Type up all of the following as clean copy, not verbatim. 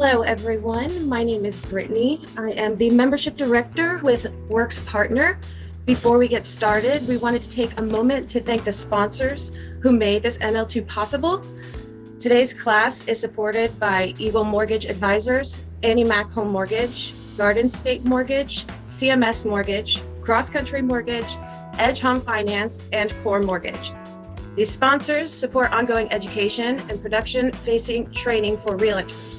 Hello, everyone. My name is Brittany. I am the Membership Director with Works Partner. Before we get started, we wanted to take a moment to thank the sponsors who made this NL2 possible. Today's class is supported by Eagle Mortgage Advisors, AnnieMac Home Mortgage, Garden State Mortgage, CMS Mortgage, Cross Country Mortgage, Edge Home Finance, and Core Mortgage. These sponsors support ongoing education and production-facing training for realtors.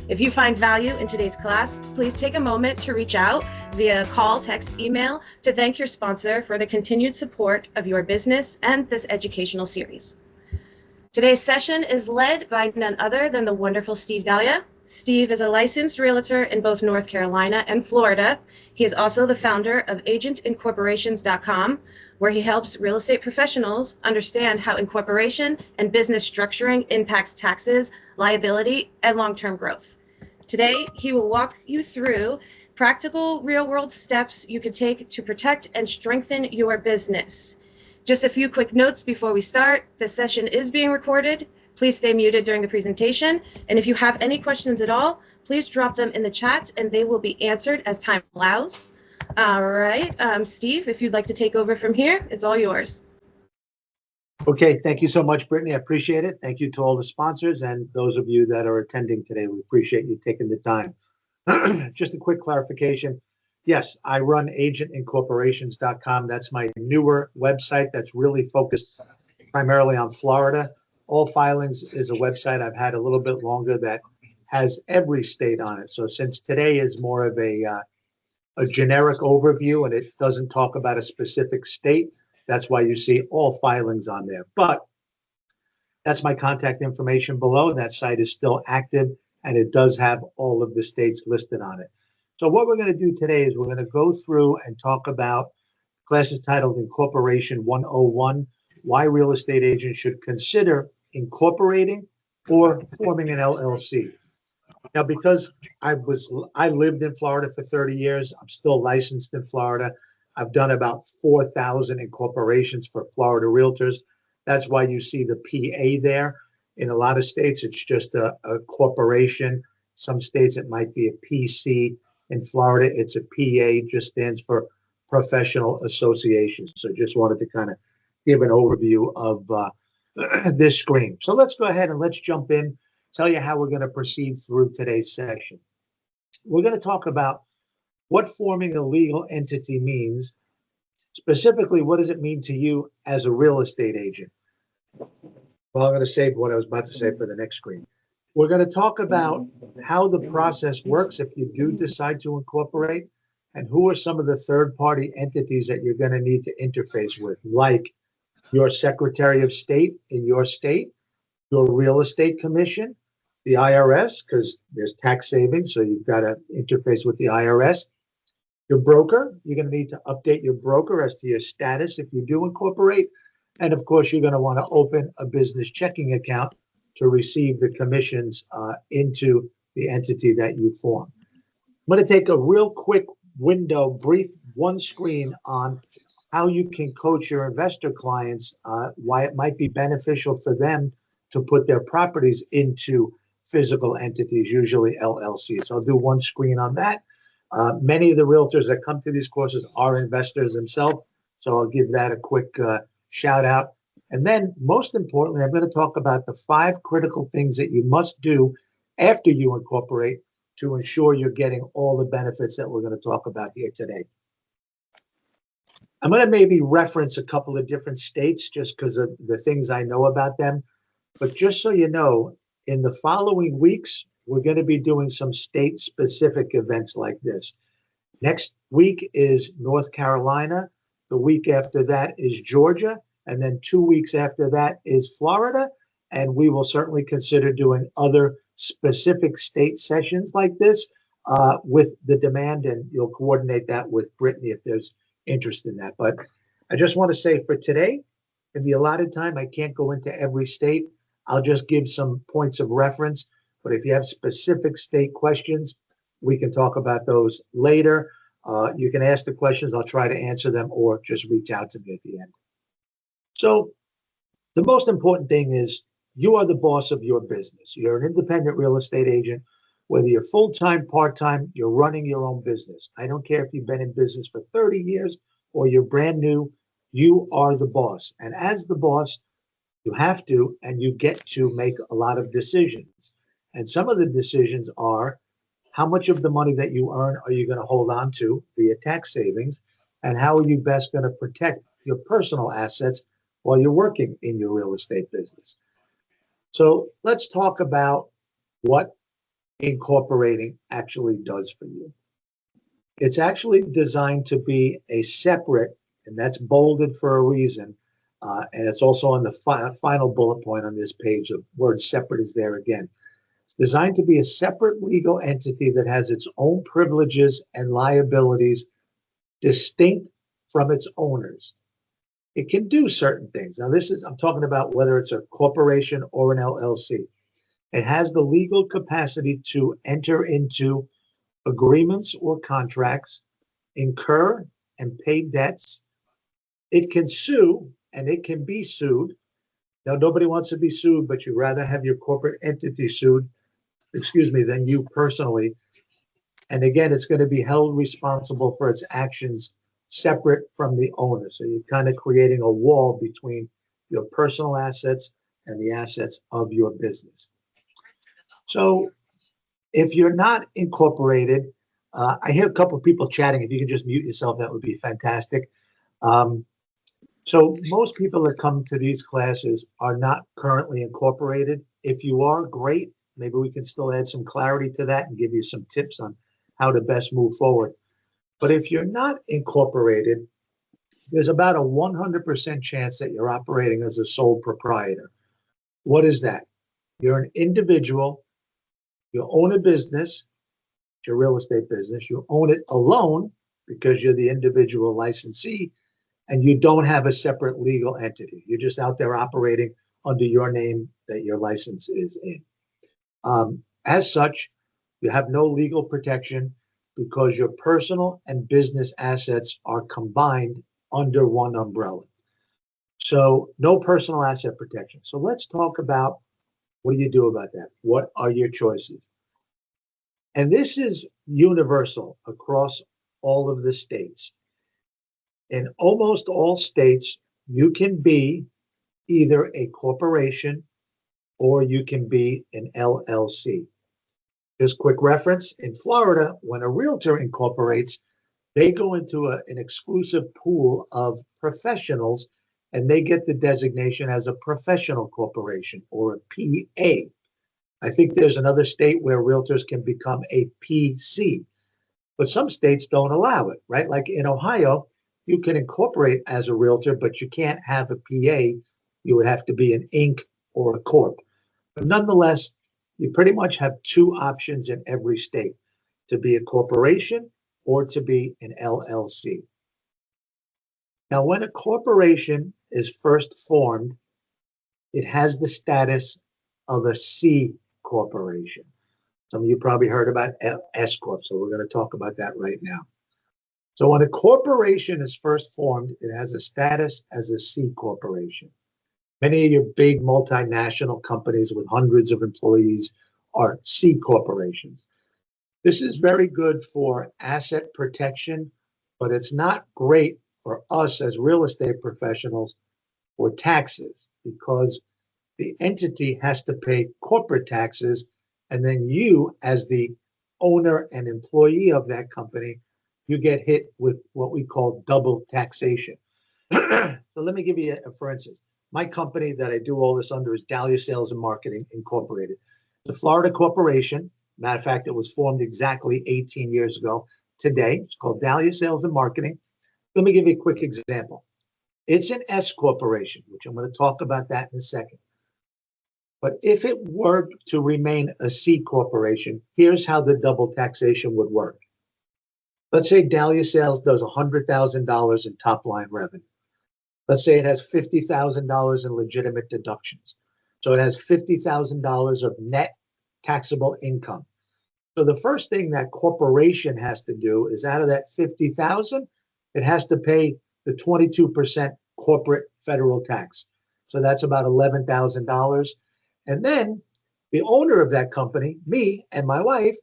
If you find value in today's class, please take a moment to reach out via call, text, email to thank your sponsor for the continued support of your business and this educational series. Today's session is led by none other than the wonderful Steve Dahlia. Steve is a licensed realtor in both North Carolina and Florida. He is also the founder of agentincorporations.com, where he helps real estate professionals understand how incorporation and business structuring impacts taxes, liability, and long-term growth. Today, he will walk you through practical real-world steps you can take to protect and strengthen your business. Just a few quick notes before we start. This session is being recorded. Please stay muted during the presentation. And if you have any questions at all, please drop them in the chat and they will be answered as time allows. All right, Steve, if you'd like to take over from here, it's all yours. Okay, thank you so much, Brittany. I appreciate it. Thank you to all the sponsors and those of you that are attending today. We appreciate you taking the time. Just a quick clarification. Yes, I run agentincorporations.com. That's my newer website that's really focused primarily on Florida. All Filings is a website I've had a little bit longer that has every state on it. So since today is more of a generic overview and it doesn't talk about a specific state, that's why you see All Filings on there. But that's my contact information below. That site is still active and it does have all of the states listed on it. So what we're going to do today is we're going to go through and talk about classes titled Incorporation 101, why real estate agents should consider incorporating or forming an LLC. Now, because I lived in Florida for 30 years, I'm still licensed in Florida. I've done about 4,000 incorporations for Florida realtors. That's why you see the PA there. In a lot of states, it's just a corporation. Some states, it might be a PC. In Florida, it's a PA, just stands for Professional Association. So just wanted to kind of give an overview of this screen. So let's go ahead and let's jump in, tell you how we're going to proceed through today's session. We're going to talk about what forming a legal entity means. Specifically, what does it mean to you as a real estate agent? Well, I'm going to save what I was about to say for the next screen. We're going to talk about how the process works if you do decide to incorporate, and who are some of the third-party entities that you're going to need to interface with, like your Secretary of State in your state, your real estate commission, the IRS, because there's tax savings, so you've got to interface with the IRS. Your broker, you're going to need to update your broker as to your status if you do incorporate. And of course, you're going to want to open a business checking account to receive the commissions into the entity that you form. I'm going to take a real quick window, brief one screen on how you can coach your investor clients, why it might be beneficial for them to put their properties into physical entities, usually LLCs. So I'll do one screen on that. Many of the realtors that come to these courses are investors themselves, so I'll give that a quick shout out. And then most importantly, I'm going to talk about the 5 critical things that you must do after you incorporate to ensure you're getting all the benefits that we're going to talk about here today. I'm going to maybe reference a couple of different states just because of the things I know about them. But just so you know, in the following weeks, we're going to be doing some state-specific events like this. Next week is North Carolina. The week after that is Georgia. And then 2 weeks after that is Florida. And we will certainly consider doing other specific state sessions like this with the demand. And you'll coordinate that with Brittany if there's interest in that. But I just want to say for today, in the allotted time, I can't go into every state. I'll just give some points of reference. But if you have specific state questions, we can talk about those later. You can ask the questions. I'll try to answer them or just reach out to me at the end. So the most important thing is you are the boss of your business. You're an independent real estate agent Whether you're full-time, part-time, you're running your own business. I don't care if you've been in business for 30 years or you're brand new, you are the boss. And as the boss, you have to, and you get to make a lot of decisions. And some of the decisions are, how much of the money that you earn are you going to hold on to via tax savings? And how are you best going to protect your personal assets while you're working in your real estate business? So let's talk about what incorporating actually does for you. It's actually designed to be a separate, and that's bolded for a reason, and it's also on the final bullet point on this page. The word separate is there again. It's designed to be a separate legal entity that has its own privileges and liabilities distinct from its owners. It can do certain things. Now, I'm talking about whether it's a corporation or an LLC. It has the legal capacity to enter into agreements or contracts, incur and pay debts. It can sue and it can be sued. Now, nobody wants to be sued, but you'd rather have your corporate entity sued, than you personally. And again, it's going to be held responsible for its actions separate from the owner. So you're kind of creating a wall between your personal assets and the assets of your business. So if you're not incorporated, I hear a couple of people chatting. If you can just mute yourself, that would be fantastic. So most people that come to these classes are not currently incorporated. If you are, great. Maybe we can still add some clarity to that and give you some tips on how to best move forward. But if you're not incorporated, there's about a 100% chance that you're operating as a sole proprietor. What is that? You're an individual. You own a business, your real estate business. You own it alone because you're the individual licensee, and you don't have a separate legal entity. You're just out there operating under your name that your license is in. As such, you have no legal protection because your personal and business assets are combined under one umbrella. So no personal asset protection. So let's talk about, what do you do about that? What are your choices? And this is universal across all of the states. In almost all states, you can be either a corporation or you can be an LLC. Just quick reference, in Florida, when a realtor incorporates, they go into an exclusive pool of professionals and they get the designation as a professional corporation or a PA. I think there's another state where realtors can become a PC, but some states don't allow it, right? Like in Ohio, you can incorporate as a realtor, but you can't have a PA. You would have to be an Inc. or a Corp. But nonetheless, you pretty much have two options in every state, to be a corporation or to be an LLC. Now, when a corporation is first formed, it has the status of a C corporation. Some of you probably heard about S Corp, so we're going to talk about that right now. So when a corporation is first formed, it has a status as a C corporation. Many of your big multinational companies with hundreds of employees are C corporations. This is very good for asset protection, but it's not great for us as real estate professionals for taxes, because the entity has to pay corporate taxes, and then you, as the owner and employee of that company, you get hit with what we call double taxation. So let me give you for instance. My company that I do all this under is Dahlia Sales and Marketing Incorporated. The Florida corporation, matter of fact, it was formed exactly 18 years ago today. It's called Dahlia Sales and Marketing. Let me give you a quick example. It's an S corporation, which I'm going to talk about that in a second. But if it were to remain a C corporation, here's how the double taxation would work. Let's say Dahlia Sales does $100,000 in top line revenue. Let's say it has $50,000 in legitimate deductions. So it has $50,000 of net taxable income. So the first thing that corporation has to do is, out of that $50,000, it has to pay the 22% corporate federal tax. So that's about $11,000. And then The owner of that company, me and my wife,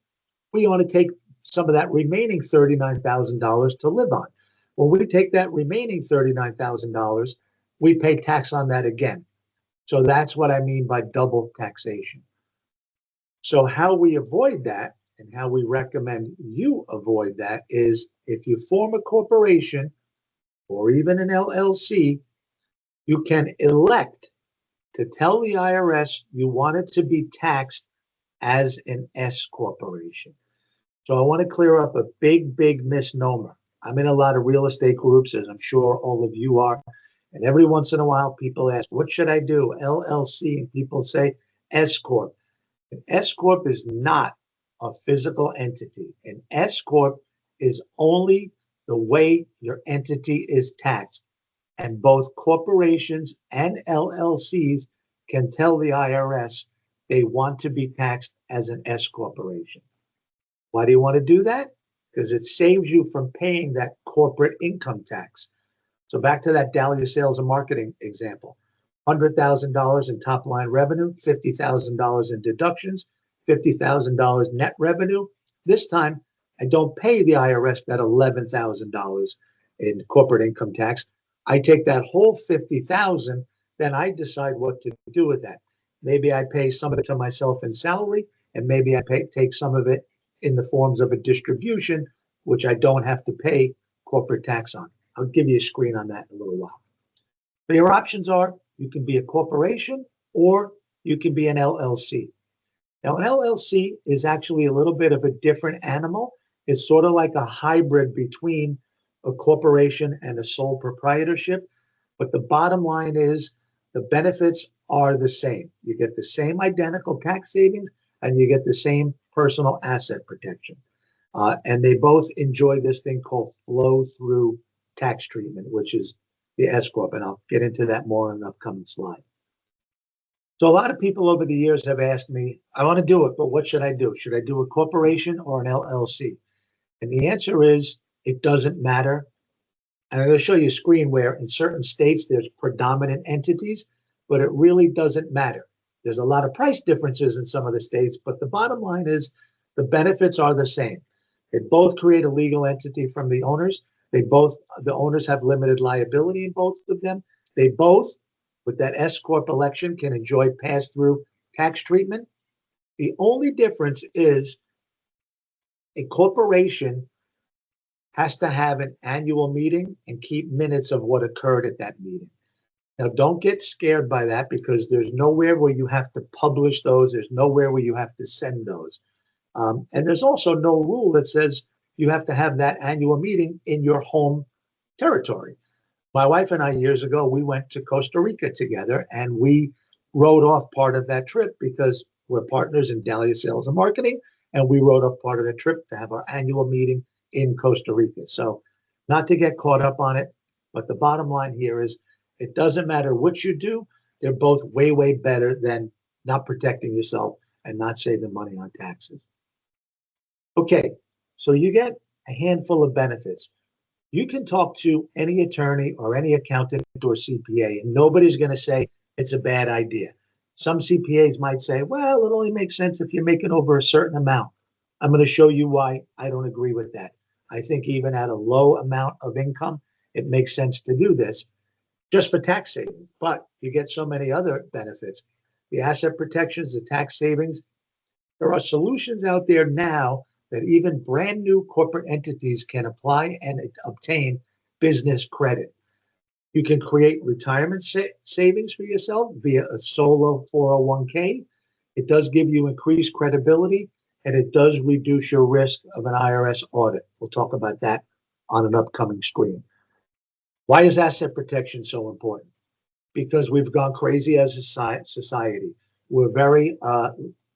we want to take some of that remaining $39,000 to live on. When we take that remaining $39,000, we pay tax on that again. So that's what I mean by double taxation. So how we avoid that and how we recommend you avoid that is if you form a corporation or even an LLC, you can elect to tell the IRS you want it to be taxed as an S corporation. So I want to clear up a big misnomer. I'm in a lot of real estate groups, as I'm sure all of you are. And every once in a while, people ask, what should I do? LLC. And people say S Corp. An S Corp is not a physical entity. An S Corp is only the way your entity is taxed. And both corporations and LLCs can tell the IRS they want to be taxed as an S corporation. Why do you want to do that? Because it saves you from paying that corporate income tax. So back to that Dahlia sales and marketing example. $100,000 in top line revenue, $50,000 in deductions, $50,000 net revenue. This time, I don't pay the IRS that $11,000 in corporate income tax. I take that whole $50,000, then I decide what to do with that. Maybe I pay some of it to myself in salary, and maybe I take some of it in the forms of a distribution, which I don't have to pay corporate tax on. I'll give you a screen on that in a little while. But your options are you can be a corporation or you can be an LLC. Now, an LLC is actually a little bit of a different animal. It's sort of like a hybrid between a corporation and a sole proprietorship. But the bottom line is the benefits are the same. You get the same identical tax savings and you get the same personal asset protection. And they both enjoy this thing called flow-through tax treatment, which is the S Corp. And I'll get into that more in an upcoming slide. So a lot of people over the years have asked me, I want to do it, but what should I do? Should I do a corporation or an LLC? And the answer is, it doesn't matter. And I'm going to show you a screen where in certain states there's predominant entities, but it really doesn't matter. There's a lot of price differences in some of the states, but the bottom line is the benefits are the same. They both create a legal entity from the owners. The owners have limited liability in both of them. They both, with that S Corp election, can enjoy pass-through tax treatment. The only difference is a corporation has to have an annual meeting and keep minutes of what occurred at that meeting. Now, don't get scared by that because there's nowhere where you have to publish those. There's nowhere where you have to send those. And there's also no rule that says you have to have that annual meeting in your home territory. My wife and I, years ago, we went to Costa Rica together and we wrote off part of that trip because we're partners in Dahlia Sales and Marketing, and we wrote off part of the trip to have our annual meeting in Costa Rica. So not to get caught up on it, but the bottom line here is it doesn't matter what you do. They're both way better than not protecting yourself and not saving money on taxes. Okay, so you get a handful of benefits. You can talk to any attorney or any accountant or CPA, and nobody's going to say it's a bad idea. Some CPAs might say, well, it only makes sense if you're making over a certain amount. I'm going to show you why I don't agree with that. I think even at a low amount of income, it makes sense to do this just for tax savings. But you get so many other benefits. The asset protections, the tax savings. There are solutions out there now that even brand new corporate entities can apply and obtain business credit. You can create retirement savings for yourself via a solo 401k. It does give you increased credibility, and it does reduce your risk of an IRS audit. We'll talk about that on an upcoming screen. Why is asset protection so important? Because we've gone crazy as a society. We're very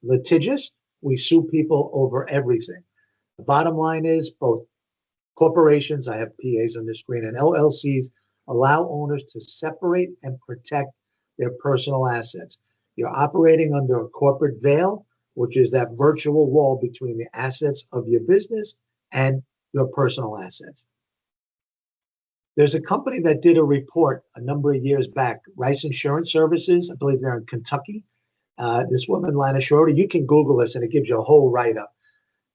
litigious. We sue people over everything. The bottom line is both corporations, I have PAs on the screen, and LLCs allow owners to separate and protect their personal assets. You're operating under a corporate veil, which is that virtual wall between the assets of your business and your personal assets. There's a company that did a report a number of years back, Rice Insurance Services, I believe they're in Kentucky. This woman, Lana Schroeder, you can Google this and it gives you a whole write-up.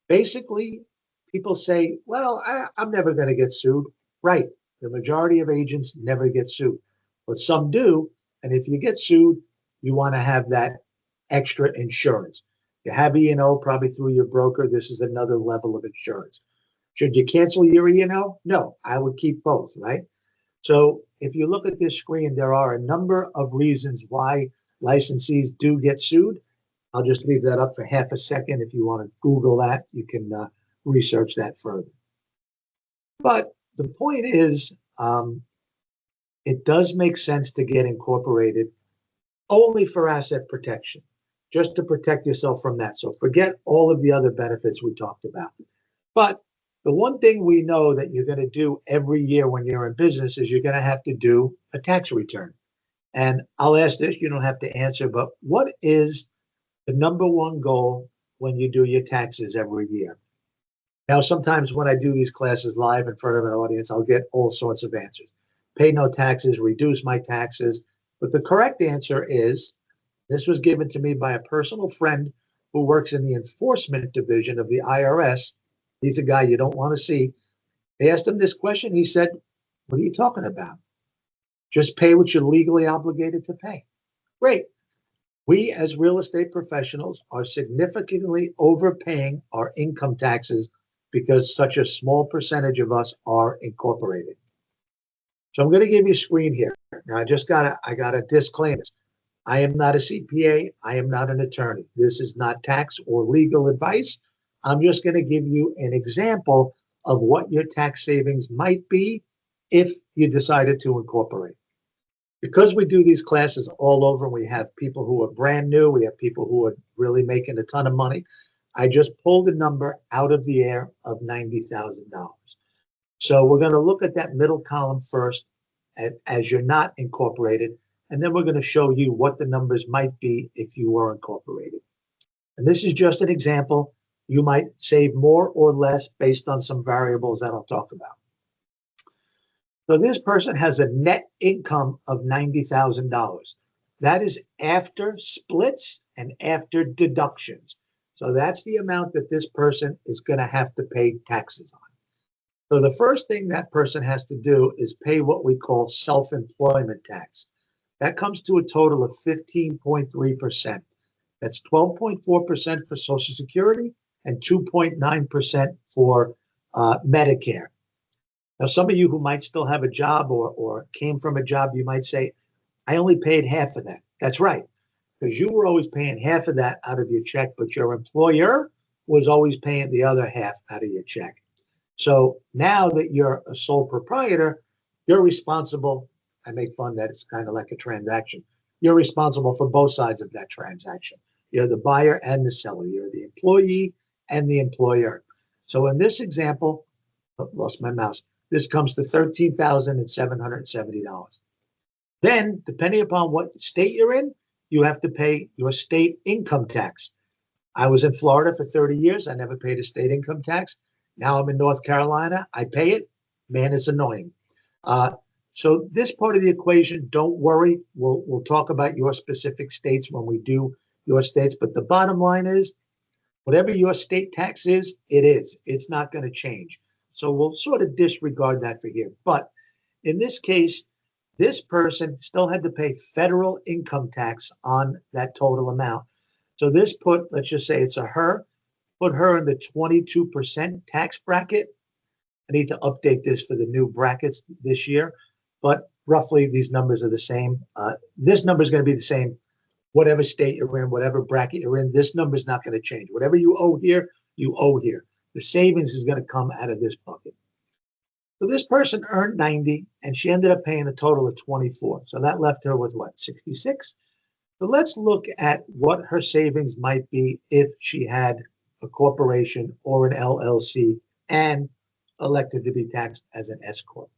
Basically, people say, well, I'm never going to get sued. Right. The majority of agents never get sued, but some do. And if you get sued, you want to have that extra insurance. You have E&O probably through your broker. This is another level of insurance. Should you cancel your E&O? No, I would keep both, right? So if you look at this screen, there are a number of reasons why licensees do get sued. I'll just leave that up for half a second. If you want to Google that, you can research that further. But the point is, it does make sense to get incorporated only for asset protection, just to protect yourself from that. So forget all of the other benefits we talked about. But the one thing we know that you're going to do every year when you're in business is you're going to have to do a tax return. And I'll ask this, you don't have to answer, but what is the number one goal when you do your taxes every year? Now, sometimes when I do these classes live in front of an audience, I'll get all sorts of answers. Pay no taxes, reduce my taxes. But the correct answer is, this was given to me by a personal friend who works in the enforcement division of the IRS. He's a guy you don't want to see. They asked him this question. He said, what are you talking about? Just pay what you're legally obligated to pay. Great. We as real estate professionals are significantly overpaying our income taxes because such a small percentage of us are incorporated. So I'm going to give you a screen here. Now I gotta disclaim this. I am not a CPA. I am not an attorney. This is not tax or legal advice. I'm just going to give you an example of what your tax savings might be if you decided to incorporate. Because we do these classes all over, and we have people who are brand new, we have people who are really making a ton of money. I just pulled a number out of the air of $90,000. So we're going to look at that middle column first as you're not incorporated, and then we're going to show you what the numbers might be if you were incorporated. And this is just an example. You might save more or less based on some variables that I'll talk about. So this person has a net income of $90,000. That is after splits and after deductions. So that's the amount that this person is going to have to pay taxes on. So the first thing that person has to do is pay what we call self-employment tax. That comes to a total of 15.3%. That's 12.4% for Social Security and 2.9% for Medicare. Now, some of you who might still have a job or came from a job, you might say, I only paid half of that. That's right, because you were always paying half of that out of your check, but your employer was always paying the other half out of your check. So now that you're a sole proprietor, you're responsible. I make fun that it's kind of like a transaction. You're responsible for both sides of that transaction. You're the buyer and the seller. You're the employee and the employer. So in this example, lost my mouse. This comes to $13,770. Then, depending upon what state you're in, you have to pay your state income tax. I was in Florida for 30 years. I never paid a state income tax. Now I'm in North Carolina. I pay it. Man, it's annoying. So this part of the equation, don't worry. We'll talk about your specific states when we do your states. But the bottom line is, whatever your state tax is, it is. It's not going to change. So we'll sort of disregard that for here. But in this case, this person still had to pay federal income tax on that total amount. So this put, let's just say it's a her, put her in the 22% tax bracket. I need to update this for the new brackets this year, but roughly these numbers are the same. This number is going to be the same, whatever state you're in, whatever bracket you're in. This number is not going to change. Whatever you owe here, you owe here. The savings is going to come out of this bucket. So this person earned 90 and she ended up paying a total of 24. So that left her with what, 66? So let's look at what her savings might be if she had a corporation or an LLC and elected to be taxed as an S corp.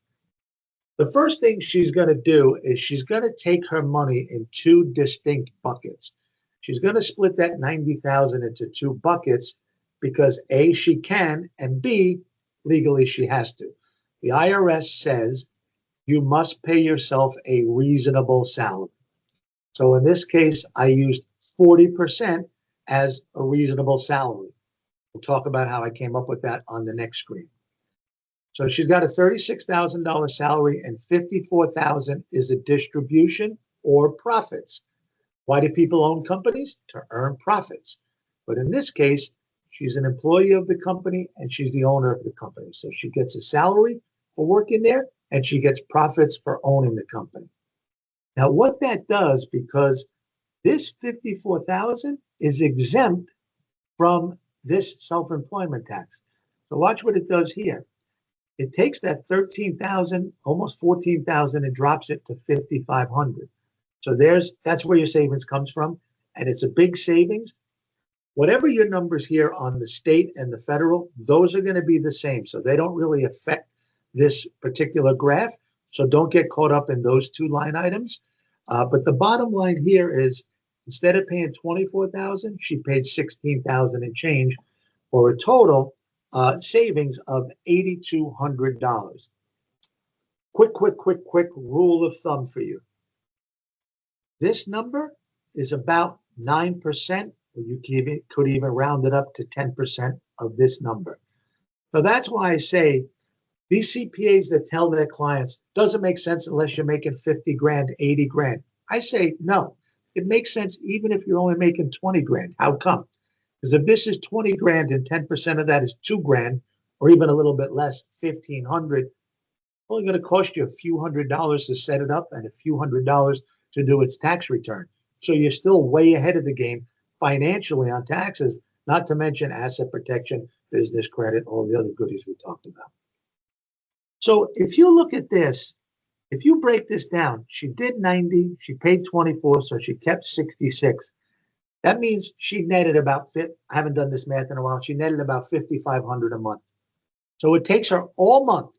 The first thing she's going to do is she's going to take her money in two distinct buckets. She's going to split that 90,000 into two buckets because A, she can, and B, legally she has to. The IRS says you must pay yourself a reasonable salary. So in this case, I used 40% as a reasonable salary. We'll talk about how I came up with that on the next screen. So she's got a $36,000 salary and $54,000 is a distribution or profits. Why do people own companies? To earn profits. But in this case, she's an employee of the company and she's the owner of the company. So she gets a salary for working there and she gets profits for owning the company. Now, what that does, because this $54,000 is exempt from this self-employment tax. So watch what it does here. It takes that $13,000, almost $14,000, and drops it to $5,500. So that's where your savings comes from, and it's a big savings. Whatever your numbers here on the state and the federal, those are going to be the same. So they don't really affect this particular graph. So don't get caught up in those two line items. But the bottom line here is, instead of paying $24,000, she paid $16,000 and change, for a total savings of $8,200. Quick rule of thumb for you. This number is about 9%, or you could even round it up to 10% of this number. So that's why I say these CPAs that tell their clients, doesn't make sense unless you're making 50 grand, 80 grand. I say, no, it makes sense even if you're only making 20 grand. How come? Because if this is 20 grand and 10% of that is 2 grand, or even a little bit less, 1,500, only going to cost you a few $100s to set it up and a few $100s to do its tax return. So you're still way ahead of the game financially on taxes, not to mention asset protection, business credit, all the other goodies we talked about. So if you look at this, if you break this down, she did 90, she paid 24, so she kept 66. That means she netted about, I haven't done this math in a while, she netted about $5,500 a month. So it takes her all month,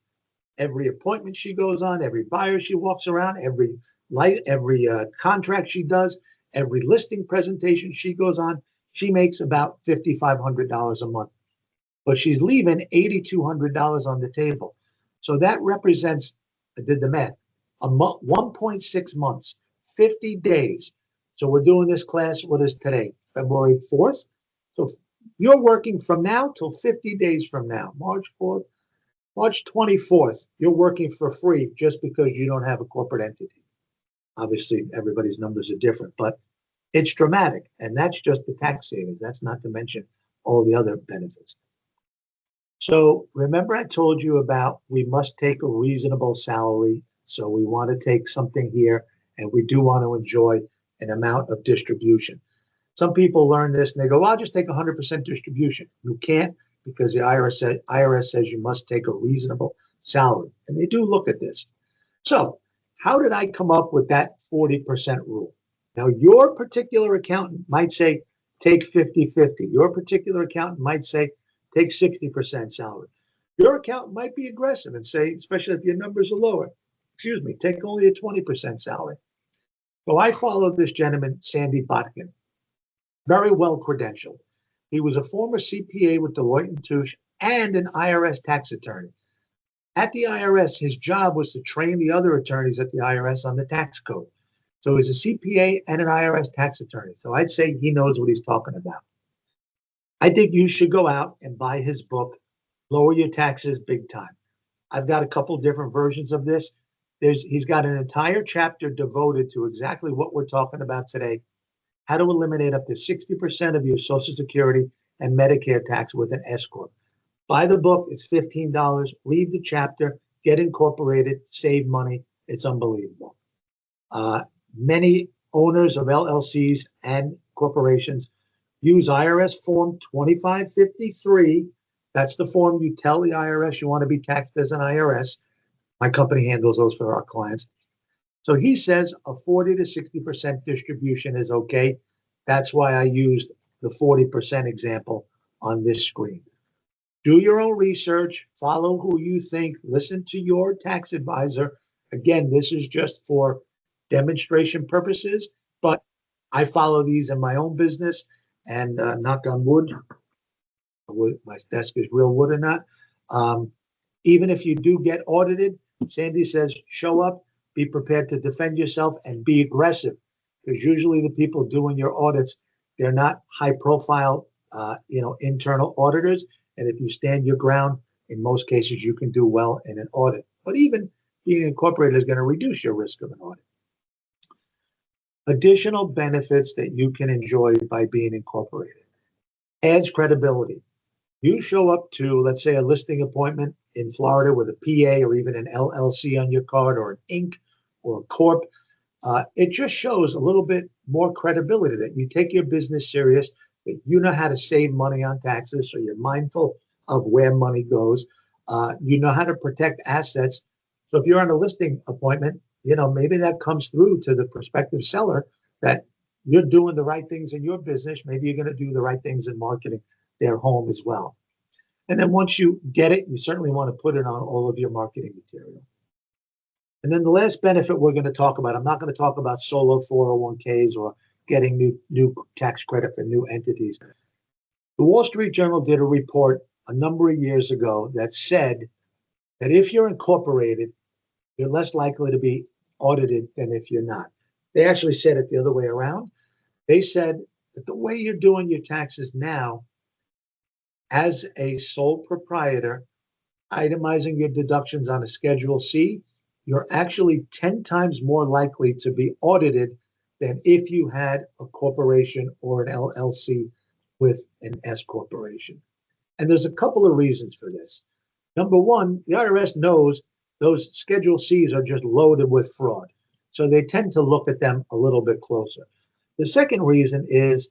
every appointment she goes on, every buyer she walks around, every contract she does, every listing presentation she goes on, she makes about $5,500 a month. But she's leaving $8,200 on the table. So that represents, I did the math, a month, 1.6 months, 50 days. So we're doing this class, what is today? February 4th. So you're working from now till 50 days from now, March 4th, March 24th, you're working for free just because you don't have a corporate entity. Obviously, everybody's numbers are different, but it's dramatic. And that's just the tax savings. That's not to mention all the other benefits. So remember I told you about we must take a reasonable salary. So we want to take something here, and we do want to enjoy an amount of distribution. Some people learn this and they go, well, I'll just take 100% distribution. You can't, because the IRS says you must take a reasonable salary. And they do look at this. So how did I come up with that 40% rule? Now, your particular accountant might say, take 50-50. Your particular accountant might say, take 60% salary. Your accountant might be aggressive and say, especially if your numbers are lower, take only a 20% salary. So I followed this gentleman, Sandy Botkin, very well credentialed. He was a former CPA with Deloitte & Touche and an IRS tax attorney. At the IRS, his job was to train the other attorneys at the IRS on the tax code. So he's a CPA and an IRS tax attorney. So I'd say he knows what he's talking about. I think you should go out and buy his book, Lower Your Taxes Big Time. I've got a couple different versions of this. He's got an entire chapter devoted to exactly what we're talking about today, how to eliminate up to 60% of your Social Security and Medicare tax with an S Corp. Buy the book, it's $15, read the chapter, get incorporated, save money. It's unbelievable. Many owners of LLCs and corporations use IRS Form 2553. That's the form you tell the IRS you want to be taxed as an IRS. My company handles those for our clients. So he says a 40 to 60% distribution is okay. That's why I used the 40% example on this screen. Do your own research, follow who you think, listen to your tax advisor. Again, this is just for demonstration purposes, but I follow these in my own business, and knock on wood, my desk is real wood or not. Even if you do get audited, Sandy says, show up, be prepared to defend yourself, and be aggressive. because usually the people doing your audits, they're not high profile, internal auditors. And if you stand your ground, in most cases, you can do well in an audit. But even being incorporated is going to reduce your risk of an audit. Additional benefits that you can enjoy by being incorporated. Adds credibility. You show up to, let's say, a listing appointment in Florida with a PA or even an LLC on your card, or an Inc. or a Corp. It just shows a little bit more credibility that you take your business serious, that you know how to save money on taxes, so you're mindful of where money goes. You know how to protect assets. So if you're on a listing appointment, maybe that comes through to the prospective seller that you're doing the right things in your business. Maybe you're going to do the right things in marketing their home as well. And then once you get it, you certainly want to put it on all of your marketing material. And then the last benefit we're going to talk about, I'm not going to talk about solo 401ks or getting new tax credit for new entities. The Wall Street Journal did a report a number of years ago that said that if you're incorporated, you're less likely to be audited than if you're not. They actually said it the other way around. They said that the way you're doing your taxes now, as a sole proprietor, itemizing your deductions on a Schedule C, you're actually 10 times more likely to be audited than if you had a corporation or an LLC with an S corporation. And there's a couple of reasons for this. Number one, the IRS knows those Schedule Cs are just loaded with fraud. So they tend to look at them a little bit closer. The second reason is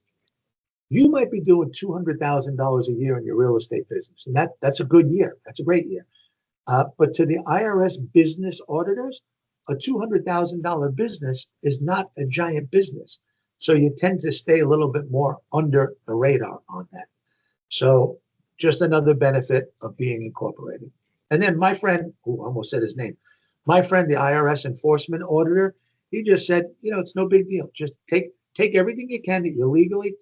you might be doing $200,000 a year in your real estate business. And that's a good year. That's a great year. But to the IRS business auditors, a $200,000 business is not a giant business. So you tend to stay a little bit more under the radar on that. So just another benefit of being incorporated. And then my friend, who almost said his name, my friend, the IRS enforcement auditor, he just said, it's no big deal. Just take everything you can that you're legally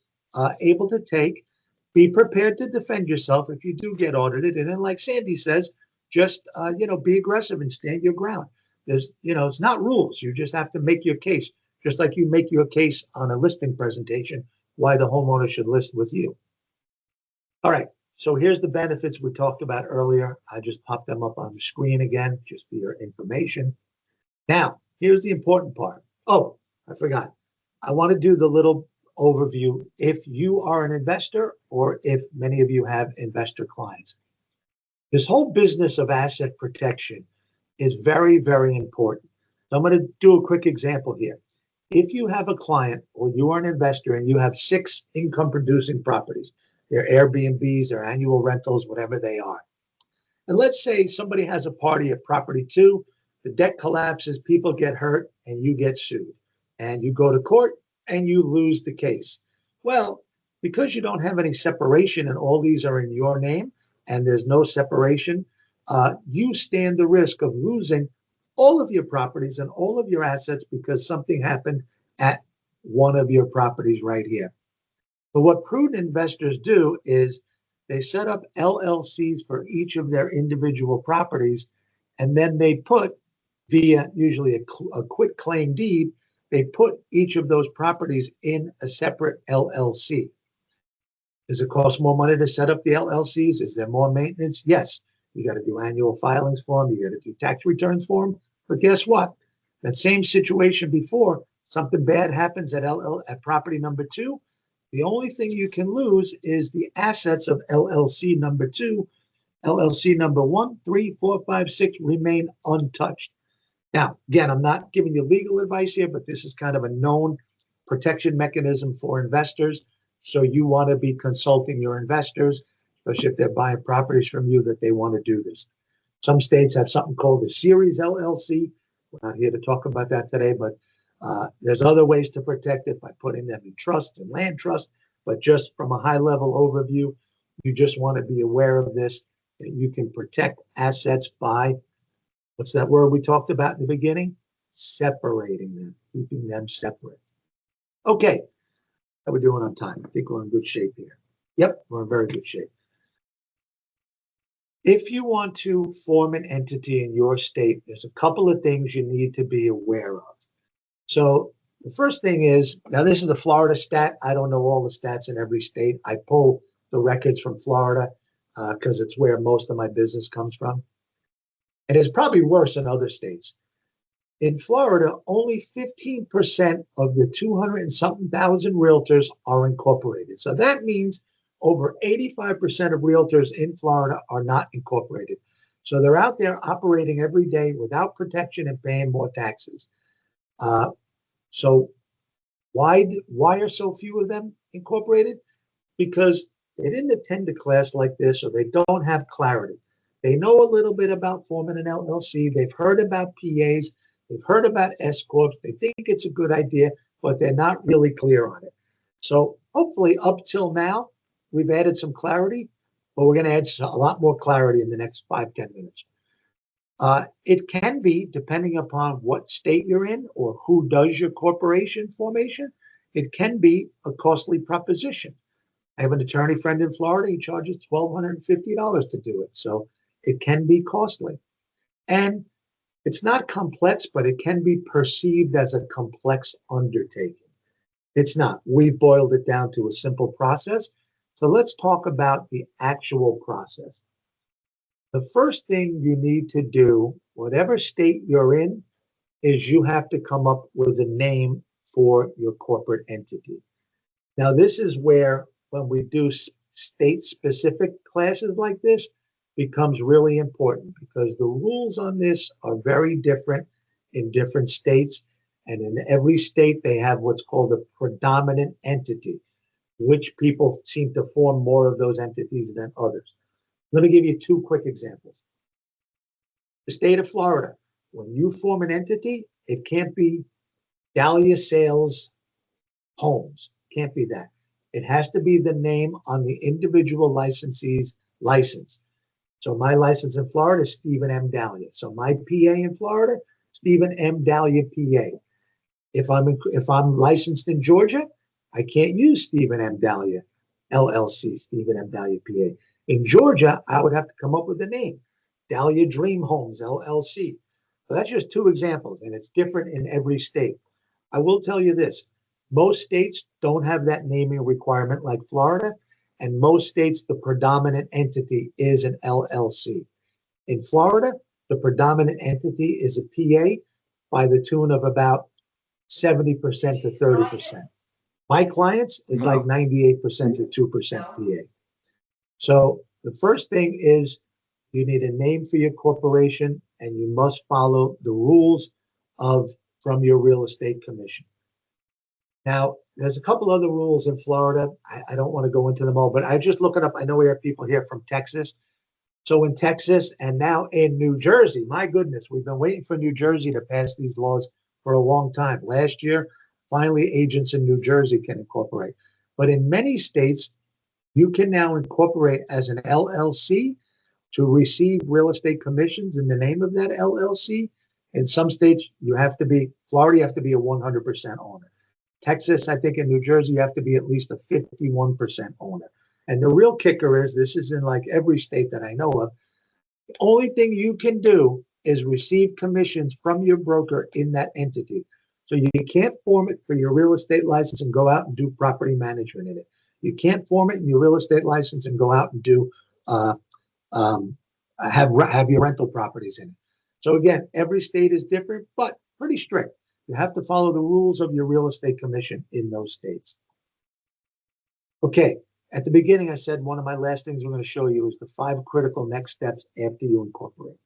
able to take. Be prepared to defend yourself if you do get audited. And then, like Sandy says, just be aggressive and stand your ground. There's, it's not rules. You just have to make your case, just like you make your case on a listing presentation why the homeowner should list with you. All right. So here's the benefits we talked about earlier. I just popped them up on the screen again, just for your information. Now, here's the important part. Oh, I forgot. I want to do the little overview if you are an investor or if many of you have investor clients. This whole business of asset protection is very, very important. So I'm going to do a quick example here. If you have a client or you are an investor and you have 6 income producing properties, they're Airbnbs, they're annual rentals, whatever they are. And let's say somebody has a party at property 2, the debt collapses, people get hurt, and you get sued. And you go to court and you lose the case. Well, because you don't have any separation and all these are in your name and there's no separation, you stand the risk of losing all of your properties and all of your assets because something happened at one of your properties right here. But what prudent investors do is they set up LLCs for each of their individual properties, and then they put, via usually a quick claim deed, they put each of those properties in a separate LLC. Does it cost more money to set up the LLCs? Is there more maintenance? Yes. You got to do annual filings for them. You got to do tax returns for them. But guess what? That same situation before, something bad happens at property number 2. The only thing you can lose is the assets of LLC number 2. LLC number 1, 3, 4, 5, 6 remain untouched. Now, again, I'm not giving you legal advice here, but this is kind of a known protection mechanism for investors. So you want to be consulting your investors, especially if they're buying properties from you, that they want to do this. Some states have something called a series LLC. We're not here to talk about that today, but there's other ways to protect it by putting them in trusts and land trusts. But just from a high level overview, you just want to be aware of this, that you can protect assets by, what's that word we talked about in the beginning? Separating them, keeping them separate. Okay, how are we doing on time? I think we're in good shape here. Yep, we're in very good shape. If you want to form an entity in your state, there's a couple of things you need to be aware of. So the first thing is, now this is a Florida stat. I don't know all the stats in every state. I pull the records from Florida because it's where most of my business comes from. And it's probably worse in other states. In Florida, only 15% of the 200 and something thousand realtors are incorporated. So that means over 85% of realtors in Florida are not incorporated. So they're out there operating every day without protection and paying more taxes. So why are so few of them incorporated? Because they didn't attend a class like this, or they don't have clarity. They know a little bit about forming an LLC. They've heard about PAs. They've heard about S corps. They think it's a good idea, but they're not really clear on it. So hopefully up till now, we've added some clarity, but we're going to add a lot more clarity in the next 5-10 minutes. It can be, depending upon what state you're in or who does your corporation formation, it can be a costly proposition. I have an attorney friend in Florida. He charges $1,250 to do it. So it can be costly. And it's not complex, but it can be perceived as a complex undertaking. It's not. We've boiled it down to a simple process. So let's talk about the actual process. The first thing you need to do, whatever state you're in, is you have to come up with a name for your corporate entity. Now, this is where, when we do state-specific classes like this, becomes really important, because the rules on this are very different in different states. And in every state, they have what's called a predominant entity, which people seem to form more of those entities than others. Let me give you 2 quick examples. The state of Florida, when you form an entity, it can't be Dahlia Sales Homes. Can't be that. It has to be the name on the individual licensee's license. So my license in Florida is Stephen M. Dahlia. So my PA in Florida, Stephen M. Dahlia, PA. If I'm licensed in Georgia, I can't use Stephen M. Dahlia, LLC, Stephen M. Dahlia, PA. In Georgia, I would have to come up with a name, Dahlia Dream Homes, LLC. So that's just 2 examples, and it's different in every state. I will tell you this. Most states don't have that naming requirement like Florida, and most states, the predominant entity is an LLC. In Florida, the predominant entity is a PA by the tune of about 70% to 30%. My clients is like 98% to 2% PA. So the first thing is you need a name for your corporation, and you must follow the rules from your real estate commission. Now, there's a couple other rules in Florida. I don't want to go into them all, but I just look it up. I know we have people here from Texas. So in Texas and now in New Jersey, my goodness, we've been waiting for New Jersey to pass these laws for a long time. Last year, finally, agents in New Jersey can incorporate. But in many states, you can now incorporate as an LLC to receive real estate commissions in the name of that LLC. In some states, Florida, you have to be a 100% owner. Texas, I think in New Jersey, you have to be at least a 51% owner. And the real kicker is, this is in like every state that I know of, the only thing you can do is receive commissions from your broker in that entity. So you can't form it for your real estate license and go out and do property management in it. You can't form it in your real estate license and go out and do have your rental properties in it. So again, every state is different, but pretty strict. You have to follow the rules of your real estate commission in those states. Okay, at the beginning, I said one of my last things we're going to show you is the 5 critical next steps after you incorporate.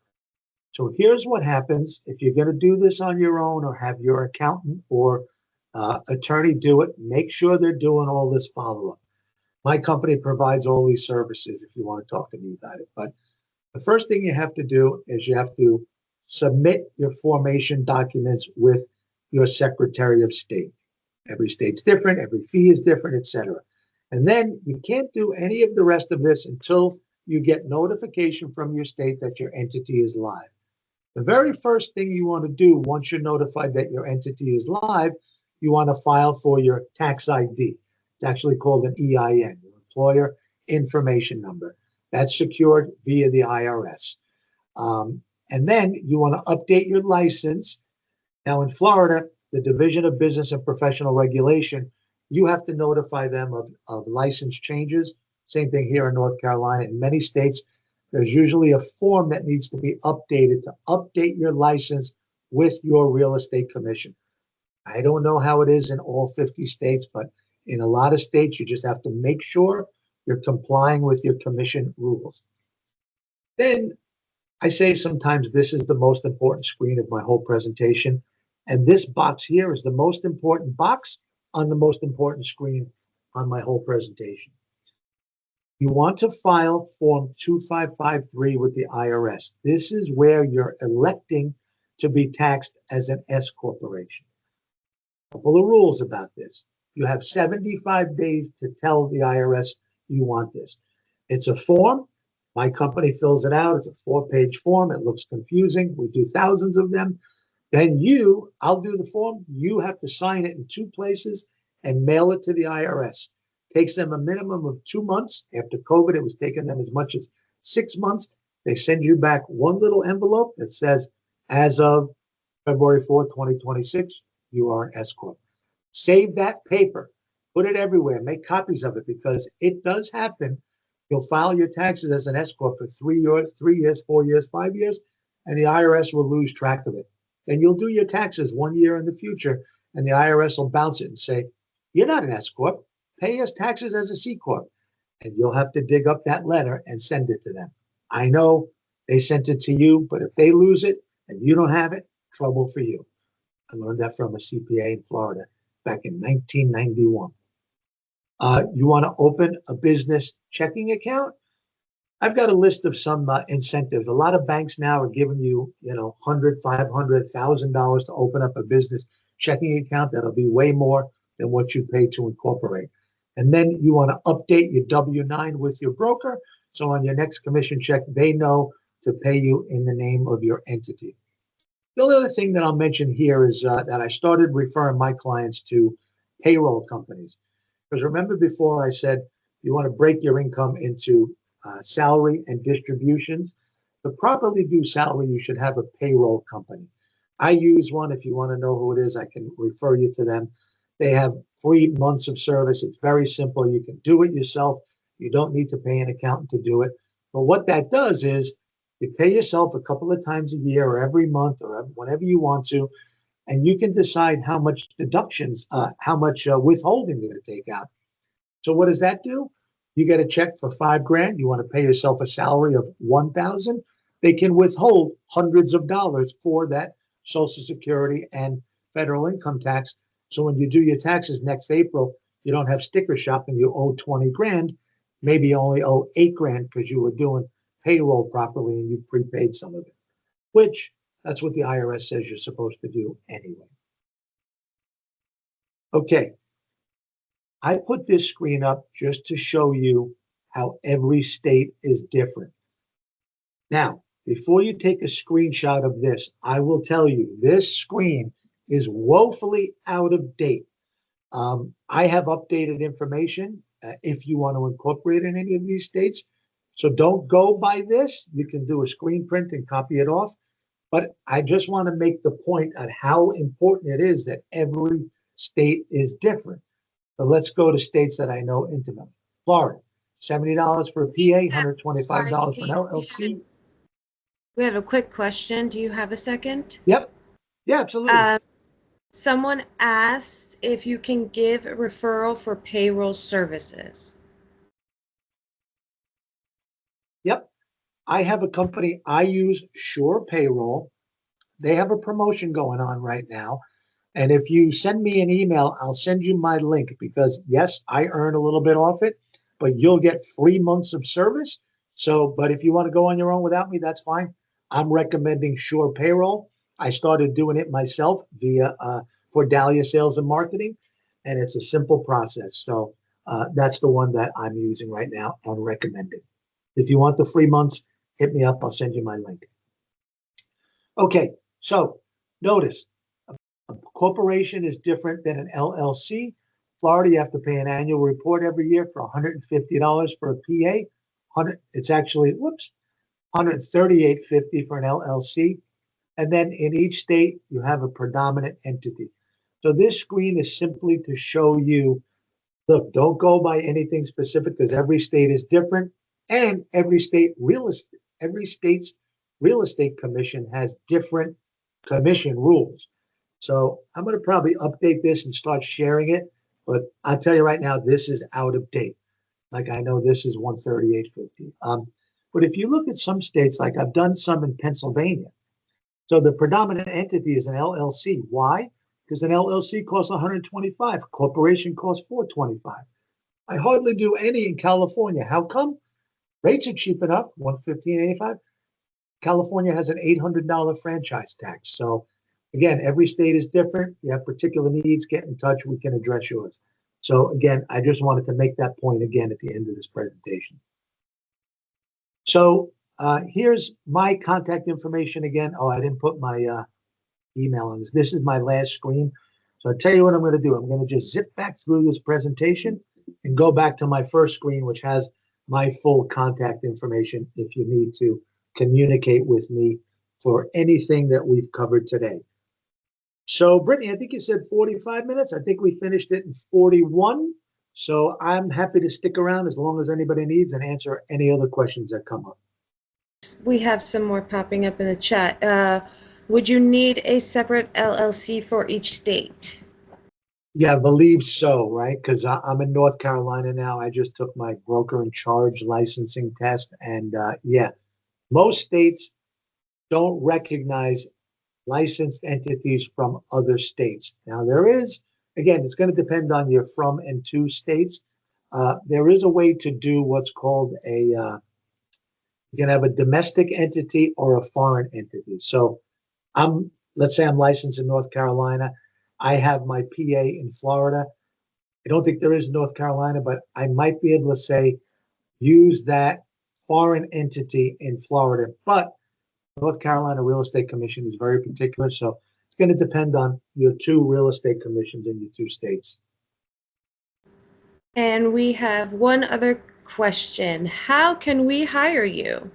So here's what happens if you're going to do this on your own, or have your accountant or attorney do it. Make sure they're doing all this follow-up. My company provides all these services if you want to talk to me about it. But the first thing you have to do is you have to submit your formation documents with your Secretary of State. Every state's different, every fee is different, etc. And then you can't do any of the rest of this until you get notification from your state that your entity is live. The very first thing you want to do once you're notified that your entity is live, you want to file for your tax ID. It's actually called an EIN, your Employer Information Number. That's secured via the IRS. And then you want to update your license. Now in Florida, the Division of Business and Professional Regulation, you have to notify them of license changes. Same thing here in North Carolina. In many states, there's usually a form that needs to be updated to update your license with your real estate commission. I don't know how it is in all 50 states, but in a lot of states, you just have to make sure you're complying with your commission rules. Then I say sometimes this is the most important screen of my whole presentation. And this box here is the most important box on the most important screen on my whole presentation. You want to file Form 2553 with the IRS. This is where you're electing to be taxed as an S corporation. A couple of rules about this. You have 75 days to tell the IRS you want this. It's a form. My company fills it out. It's a 4-page form. It looks confusing. We do thousands of them. Then I'll do the form. You have to sign it in 2 places and mail it to the IRS. Takes them a minimum of 2 months. After COVID, it was taking them as much as 6 months. They send you back one little envelope that says, as of February 4th, 2026, you are an S Corp. Save that paper. Put it everywhere. Make copies of it because it does happen. You'll file your taxes as an S Corp for 3 years, 4 years, 5 years, and the IRS will lose track of it. Then you'll do your taxes 1 year in the future, and the IRS will bounce it and say, you're not an S Corp. Pay us taxes as a C Corp. And you'll have to dig up that letter and send it to them. I know they sent it to you, but if they lose it and you don't have it, trouble for you. I learned that from a CPA in Florida back in 1991. You want to open a business checking account? I've got a list of some incentives. A lot of banks now are giving you, $100, $500, $1,000 to open up a business checking account. That'll be way more than what you pay to incorporate. And then you want to update your W-9 with your broker. So on your next commission check, they know to pay you in the name of your entity. The other thing that I'll mention here is that I started referring my clients to payroll companies. Because remember before I said you want to break your income into salary and distributions. To properly do salary, you should have a payroll company. I use one. If you want to know who it is, I can refer you to them. They have 3 months of service. It's very simple. You can do it yourself. You don't need to pay an accountant to do it. But what that does is you pay yourself a couple of times a year or every month or whenever you want to, and you can decide how much deductions, how much withholding you're going to take out. So what does that do? You get a check for $5,000. You want to pay yourself a salary of $1,000. They can withhold hundreds of dollars for that Social Security and federal income tax. So when you do your taxes next April, you don't have sticker shock and you owe $20,000. Maybe you only owe $8,000 because you were doing payroll properly and you prepaid some of it, which that's what the IRS says you're supposed to do anyway. Okay. I put this screen up just to show you how every state is different. Now, before you take a screenshot of this, I will tell you this screen is woefully out of date. I have updated information if you want to incorporate in any of these states. So don't go by this. You can do a screen print and copy it off. But I just want to make the point at how important it is that every state is different. So let's go to states that I know intimately. Florida, $70 for a PA, $125 for an LLC. We have a quick question. Do you have a second? Yep. Yeah, absolutely. Someone asked if you can give a referral for payroll services. Yep. I have a company, I use Sure Payroll. They have a promotion going on right now. And if you send me an email, I'll send you my link because yes, I earn a little bit off it, but you'll get 3 months of service. So, but if you want to go on your own without me, that's fine. I'm recommending Sure Payroll. I started doing it myself via for Dahlia Sales and Marketing, and it's a simple process. So that's the one that I'm using right now and recommending. If you want the 3 months, hit me up. I'll send you my link. Okay, so notice a corporation is different than an LLC. Florida, you have to pay an annual report every year for $150 for a PA. It's actually, $138.50 for an LLC. And then in each state, you have a predominant entity. So this screen is simply to show you, look, don't go by anything specific because every state is different, and every state's real estate commission has different commission rules. So I'm going to probably update this and start sharing it, but I'll tell you right now, this is out of date. Like I know this is 138.50. But if you look at some states, like I've done some in Pennsylvania, so the predominant entity is an LLC. Why? Because an LLC costs 125, corporation costs 425. I hardly do any in California. How come? Rates are cheap enough, 115.85. California has an $800 franchise tax. So again, every state is different. You have particular needs, get in touch, we can address yours. So again, I just wanted to make that point again at the end of this presentation. So here's my contact information again. Oh, I didn't put my email on this. This is my last screen. So I'll tell you what I'm going to do. I'm going to just zip back through this presentation and go back to my first screen, which has my full contact information if you need to communicate with me for anything that we've covered today. So Brittany, I think you said 45 minutes. I think we finished it in 41. So I'm happy to stick around as long as anybody needs and answer any other questions that come up. We have some more popping up in the chat. Would you need a separate LLC for each state? Yeah, I believe so, right? Because I'm in North Carolina now. I just took my broker in charge licensing test. And yeah, most states don't recognize licensed entities from other states. Now, there is, again, it's going to depend on your from and to states. There is a way to do what's called you can have a domestic entity or a foreign entity. So let's say I'm licensed in North Carolina. I have my PA in Florida. I don't think there is in North Carolina, but I might be able to say, use that foreign entity in Florida. But North Carolina Real Estate Commission is very particular. So it's going to depend on your two real estate commissions in your two states. And we have one other question. How can we hire you?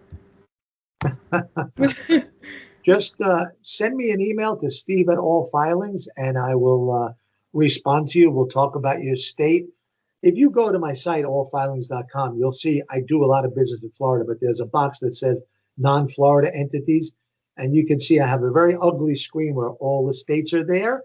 Just send me an email to steve@allfilings and I will respond to you. We'll talk about your state. If you go to my site, allfilings.com, you'll see I do a lot of business in Florida, but there's a box that says non-Florida entities. And you can see I have a very ugly screen where all the states are there.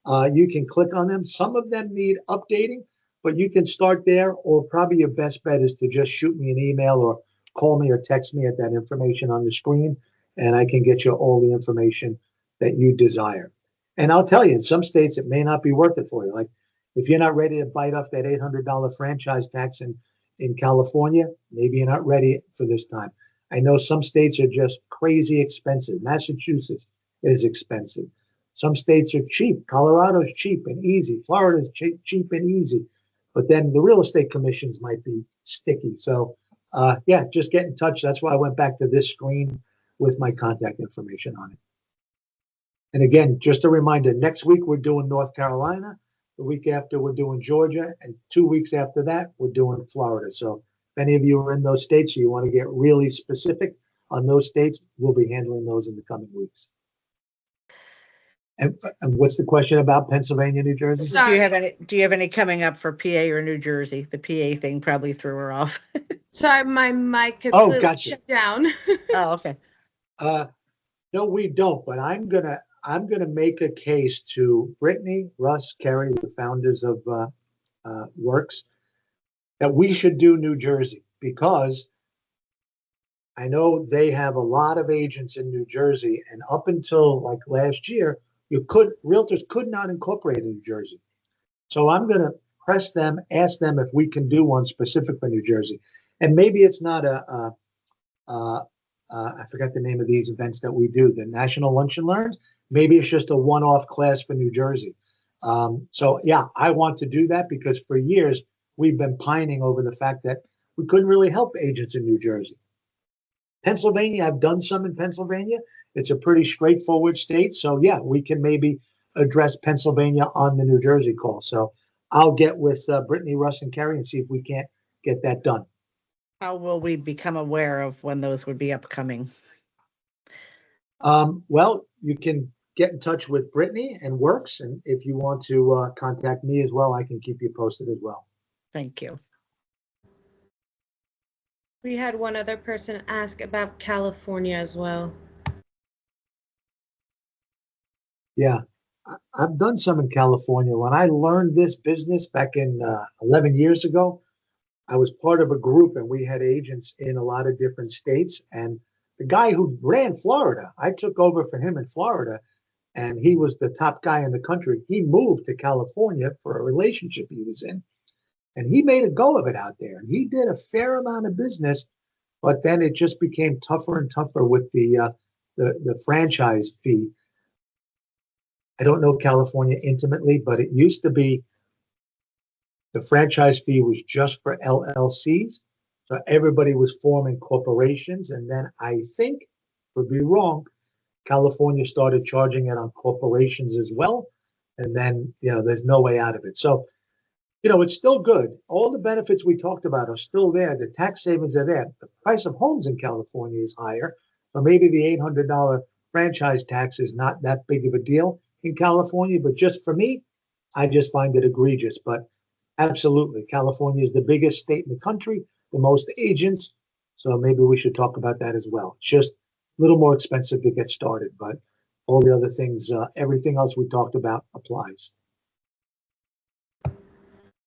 You can click on them. Some of them need updating, but you can start there, or probably your best bet is to just shoot me an email or call me or text me at that information on the screen, and I can get you all the information that you desire. And I'll tell you, in some states, it may not be worth it for you. Like if you're not ready to bite off that $800 franchise tax in California, maybe you're not ready for this time. I know some states are just crazy expensive. Massachusetts is expensive. Some states are cheap. Colorado's cheap and easy. Florida's cheap and easy. But then the real estate commissions might be sticky. So yeah, just get in touch. That's why I went back to this screen with my contact information on it. And again, just a reminder, next week we're doing North Carolina. The week after we're doing Georgia. And 2 weeks after that, we're doing Florida. So if any of you are in those states or you want to get really specific on those states, we'll be handling those in the coming weeks. And what's the question about Pennsylvania, New Jersey? Sorry. Do you have any coming up for PA or New Jersey? The PA thing probably threw her off. Sorry, my mic completely gotcha. shut down. Oh, okay. No, we don't. But I'm gonna make a case to Brittany, Russ, Kerry, the founders of Works, that we should do New Jersey, because I know they have a lot of agents in New Jersey, and up until like last year, realtors could not incorporate in New Jersey. So I'm going to press them, ask them if we can do one specific for New Jersey. And maybe it's not I forgot the name of these events that we do, the National Lunch and Learns. Maybe it's just a one-off class for New Jersey. So yeah, I want to do that because for years we've been pining over the fact that we couldn't really help agents in New Jersey. Pennsylvania, I've done some in Pennsylvania. It's a pretty straightforward state. So yeah, we can maybe address Pennsylvania on the New Jersey call. So I'll get with Brittany, Russ, and Kerry and see if we can't get that done. How will we become aware of when those would be upcoming? Well, you can get in touch with Brittany and Works. And if you want to contact me as well, I can keep you posted as well. Thank you. We had one other person ask about California as well. Yeah, I've done some in California. When I learned this business back in 11 years ago, I was part of a group and we had agents in a lot of different states. And the guy who ran Florida, I took over for him in Florida, and he was the top guy in the country. He moved to California for a relationship he was in, and he made a go of it out there. And he did a fair amount of business, but then it just became tougher and tougher with the franchise fee. I don't know California intimately, but it used to be the franchise fee was just for LLCs. So everybody was forming corporations. And then I think, could be wrong, California started charging it on corporations as well. And then, there's no way out of it. So, it's still good. All the benefits we talked about are still there. The tax savings are there. The price of homes in California is higher. So maybe the $800 franchise tax is not that big of a deal in California. But just for me, I just find it egregious. But absolutely, California is the biggest state in the country, the most agents. So maybe we should talk about that as well. It's just a little more expensive to get started, but all the other things, everything else we talked about applies.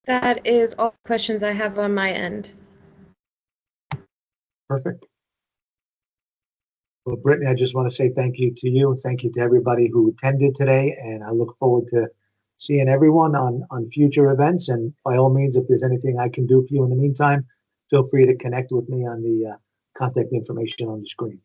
That is all the questions I have on my end. Perfect. Well, Brittany, I just want to say thank you to you and thank you to everybody who attended today. And I look forward to seeing everyone on future events. And by all means, if there's anything I can do for you in the meantime, feel free to connect with me on the contact information on the screen.